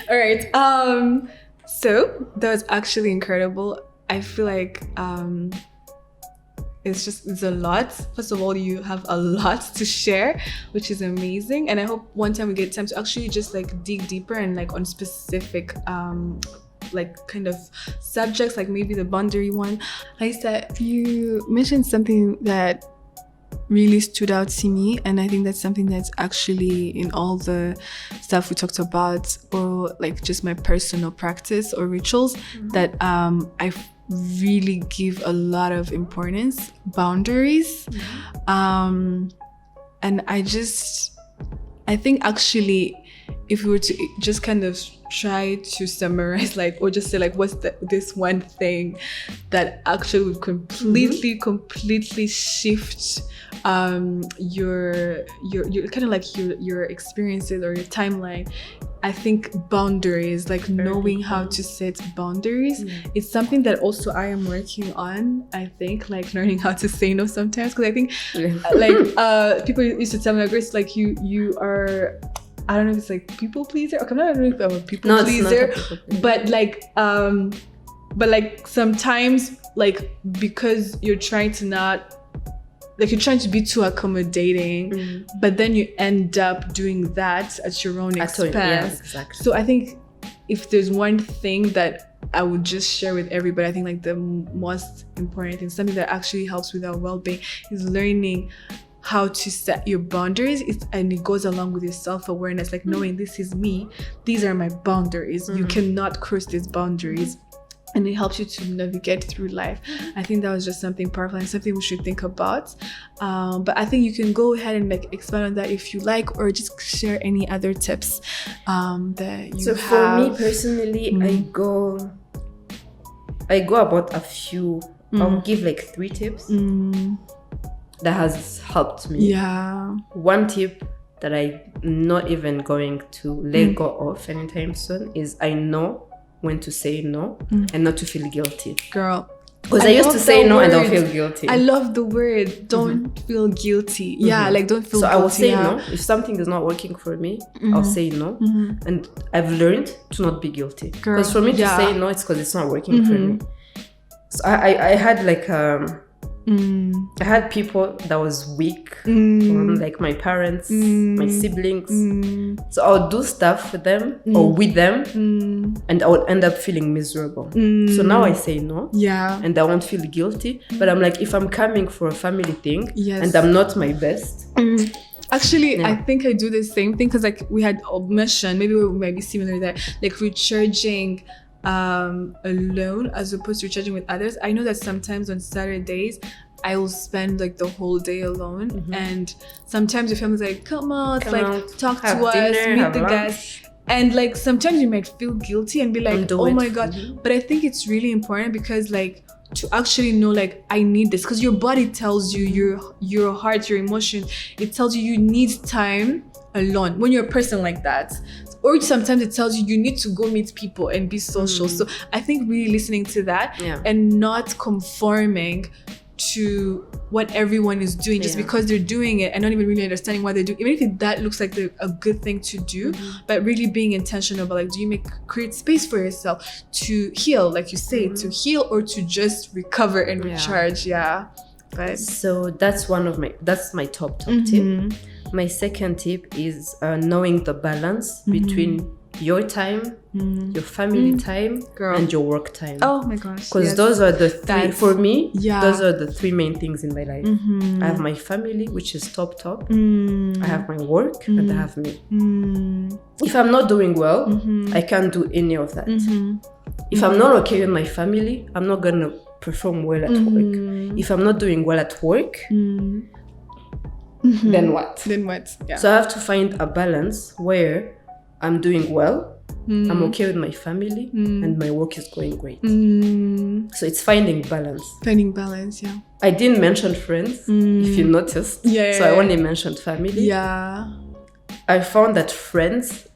All right. So that was actually incredible. I feel like it's a lot. First of all, you have a lot to share, which is amazing. And I hope one time we get time to actually just like dig deeper and like on specific like kind of subjects, like maybe the boundary one. Raissa, you mentioned something that really stood out to me, and I think that's something that's actually in all the stuff we talked about, or like just my personal practice or rituals, that I really give a lot of importance: boundaries. And I think actually, if we were to just kind of try to summarize, like, or just say like, what's this one thing that actually would completely shift your kind of like your experiences or your timeline. I think boundaries, like knowing how to set boundaries, it's something that also I am working on. I think like learning how to say no sometimes, because I think like people used to tell me, Grace, like you are, I don't know if it's like people pleaser. Okay, I don't know if I'm a people pleaser, but like sometimes like because you're trying to not. Like you're trying to be too accommodating, but then you end up doing that at your own expense. Yeah, exactly. So I think if there's one thing that I would just share with everybody, I think like the most important thing, something that actually helps with our well-being, is learning how to set your boundaries. And it goes along with your self-awareness, like knowing this is me, these are my boundaries. You cannot cross these boundaries. And it helps you to navigate through life. I think that was just something powerful and something we should think about. But I think you can go ahead and like expand on that if you like, or just share any other tips that you have. So for me personally, I go about a few. I'll give like 3 tips that has helped me. Yeah. One tip that I'm not even going to let go of anytime soon is I know when to say no and not to feel guilty. Girl. Because I used to say no and I'll feel guilty. I love the word, don't feel guilty. Yeah, like don't feel guilty. So I will say no. If something is not working for me, I'll say no. And I've learned to not be guilty. Because for me to say no, it's because it's not working for me. So I had like I had people that was weak, like my parents, my siblings. So I would do stuff for them or with them, and I would end up feeling miserable. So now I say no, and I won't feel guilty. But I'm like, if I'm coming for a family thing and I'm not my best. Actually, I think I do the same thing, because like we had mentioned, maybe we might be similar there, like recharging alone as opposed to recharging with others. I know that sometimes on Saturdays I will spend like the whole day alone, and sometimes your family's like, come out, talk to us, meet the guests, and like sometimes you might feel guilty and be like, oh my god. But I think it's really important, because like to actually know like I need this, because your body tells you, your heart, your emotions, it tells you need time alone when you're a person like that. Or sometimes it tells you need to go meet people and be social. So I think really listening to that and not conforming to what everyone is doing just because they're doing it and not even really understanding why they do, even if that looks like a good thing to do, but really being intentional about like, do you create space for yourself to heal, like you say, to heal, or to just recover and recharge. But so that's my top tip. My second tip is knowing the balance between your time, your family time, and your work time. Oh my gosh. Because those are the three, for me, those are the 3 main things in my life. I have my family, which is top. I have my work, and I have me. If I'm not doing well, I can't do any of that. If I'm not okay with my family, I'm not going to perform well at work. If I'm not doing well at work, then what? Yeah. So I have to find a balance where I'm doing well, I'm okay with my family, and my work is going great. So it's finding balance. I didn't mention friends, if you noticed. So I only mentioned family. Yeah. I found that friends,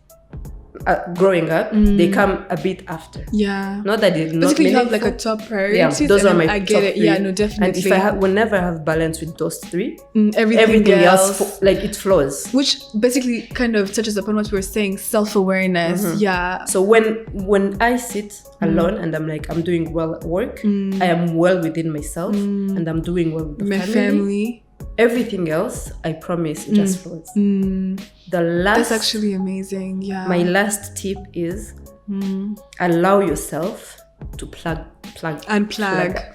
growing up, they come a bit after. Yeah. Not that it's not basically you have meaningful. like a top priority. Yeah, those are my I get top it. three. Yeah, no, definitely. And if whenever I have balance with those three, everything else like it flows. Which basically kind of touches upon what we were saying, self-awareness. Yeah. So when I sit alone and I'm like, I'm doing well at work, I am well within myself, and I'm doing well with the family. Everything else, I promise, it just flows. That's actually amazing. Yeah. My last tip is allow yourself to unplug.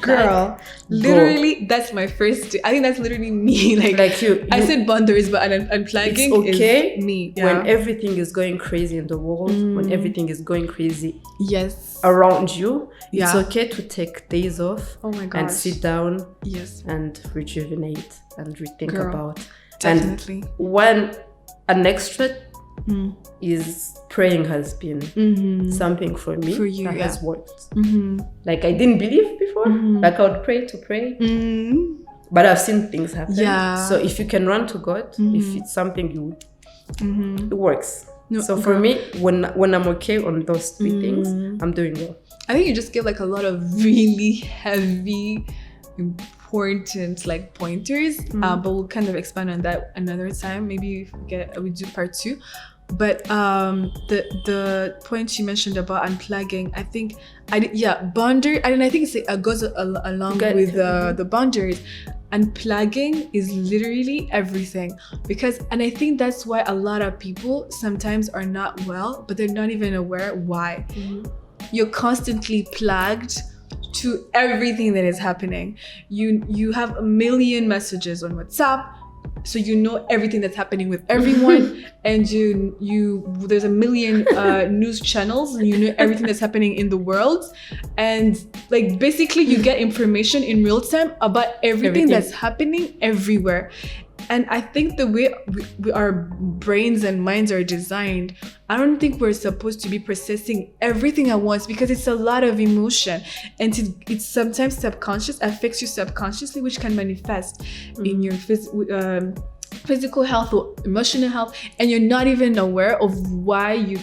Girl, literally, that's my first tip. I think that's literally me. Like you I said boundaries, but unplugging okay is me. Yeah. When everything is going crazy in the world, when everything is going crazy around you, it's okay to take days off. Oh my gosh. And sit down and rejuvenate and rethink about. Definitely. And an extra is praying has been something for me that has worked. Like I didn't believe before. Like I would pray to pray. But I've seen things happen. Yeah. So if you can run to God, if it's something you it works. No, so for me, when I'm okay on those three things, I'm doing well. I think you just give like a lot of really heavy, important like pointers, but we'll kind of expand on that another time. Maybe we do part 2. But the point you mentioned about unplugging, I think boundary. I think it goes along with the boundaries. Unplugging is literally everything, and I think that's why a lot of people sometimes are not well, but they're not even aware why. You're constantly plugged to everything that is happening. You have a million messages on WhatsApp, so you know everything that's happening with everyone, and you there's a million news channels, and you know everything that's happening in the world, and like basically you get information in real time about everything that's happening everywhere. And I think the way our brains and minds are designed, I don't think we're supposed to be processing everything at once, because it's a lot of emotion, and it's sometimes subconscious, affects you subconsciously, which can manifest in your physical health or emotional health, and you're not even aware of why you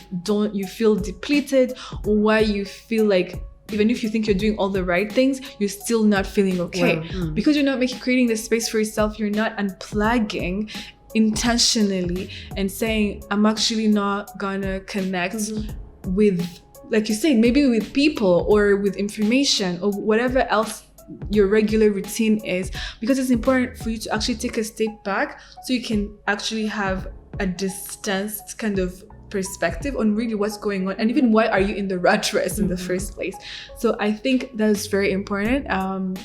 feel depleted, or why you feel like even if you think you're doing all the right things, you're still not feeling okay. Because you're not creating the space for yourself. You're not unplugging intentionally and saying, I'm actually not gonna connect with, like you said, maybe with people or with information or whatever else your regular routine is, because it's important for you to actually take a step back so you can actually have a distanced kind of perspective on really what's going on, and even why are you in the rat race in the first place. So I think that's very important.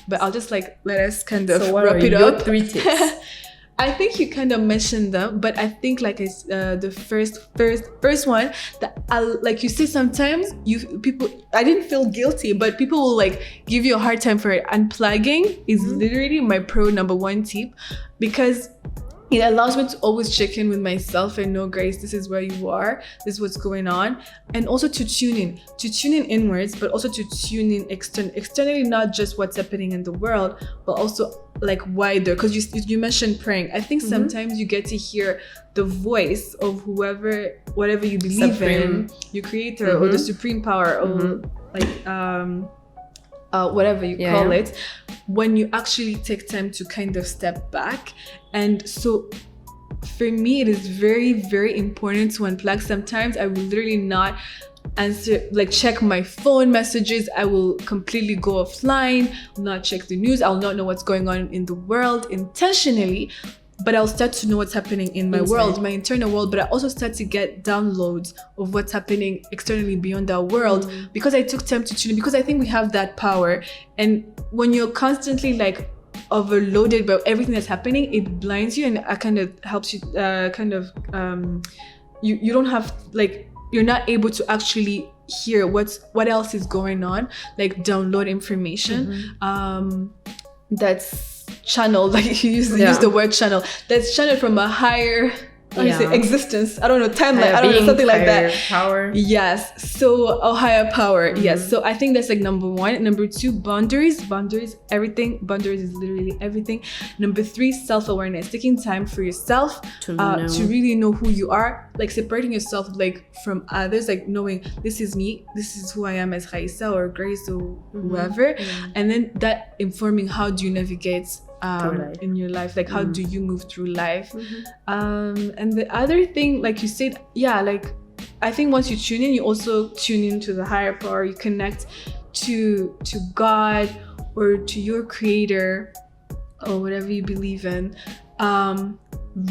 But I'll just let us kind of wrap it up. 3 tips. I think you kind of mentioned them, but I think like it's the first one that like you say, sometimes I didn't feel guilty, but people will like give you a hard time for it. Unplugging is literally my number 1 tip, because it allows me to always check in with myself and know, Grace, this is where you are, this is what's going on. And also to tune in inwards, but also to tune in externally, not just what's happening in the world, but also like wider. Because you mentioned praying. I think sometimes you get to hear the voice of whatever you believe in, your creator or the supreme power, or like whatever you call it, when you actually take time to kind of step back. And so for me, it is very, very important to unplug. Sometimes I will literally not check my phone messages. I will completely go offline, not check the news. I'll not know what's going on in the world intentionally, but I'll start to know what's happening in my world, my internal world. But I also start to get downloads of what's happening externally beyond our world, because I took time to tune in, because I think we have that power. And when you're constantly like overloaded by everything that's happening, it blinds you, and it kind of helps you you don't have you're not able to actually hear what else is going on, like download information that's channeled, like you use the word channel, that's channeled from a higher existence. I don't know, timeline. I don't know, something like that. Power. Yes. So a higher power. Yes. So I think that's like number 1. Number 2, boundaries. Everything. Boundaries is literally everything. Number 3, self-awareness. Taking time for yourself to really know who you are. Like separating yourself like from others. Like knowing this is me. This is who I am as Raissa or Grace or whoever. And then that informing how do you navigate in your life, like how do you move through life. And the other thing, like you said, like I think once you tune in, you also tune into the higher power. You connect to God or to your creator or whatever you believe in.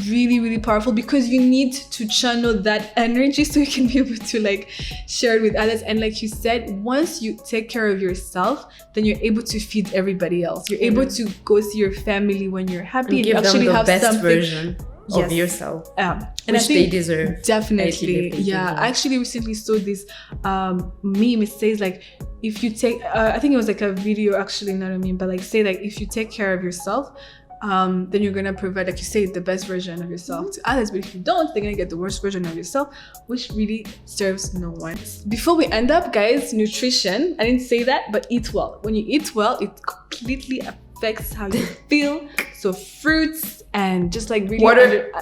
Really, really powerful, because you need to channel that energy so you can be able to like share it with others. And like you said, once you take care of yourself, then you're able to feed everybody else. You're able to go see your family when you're happy and give actually them the have best something version of yourself, and which I think they deserve. Definitely. I actually recently saw this meme. It says like, if you take I think it was like a video, actually not a meme, but like say like if you take care of yourself, then you're gonna provide, like you say, the best version of yourself to others. But if you don't, they're gonna get the worst version of yourself, which really serves no one. Before we end up, guys, nutrition. I didn't say that, but eat well. When you eat well, it completely affects how you feel. So fruits and just like really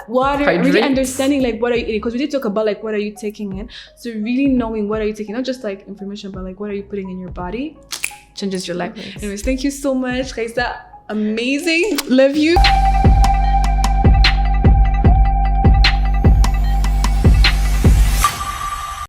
water, really understanding like what are you eating, because we did talk about like what are you taking in. So really knowing what are you taking, not just like information, but like what are you putting in your body, changes your life. Anyways, thank you so much, Raissa. Amazing. Love you.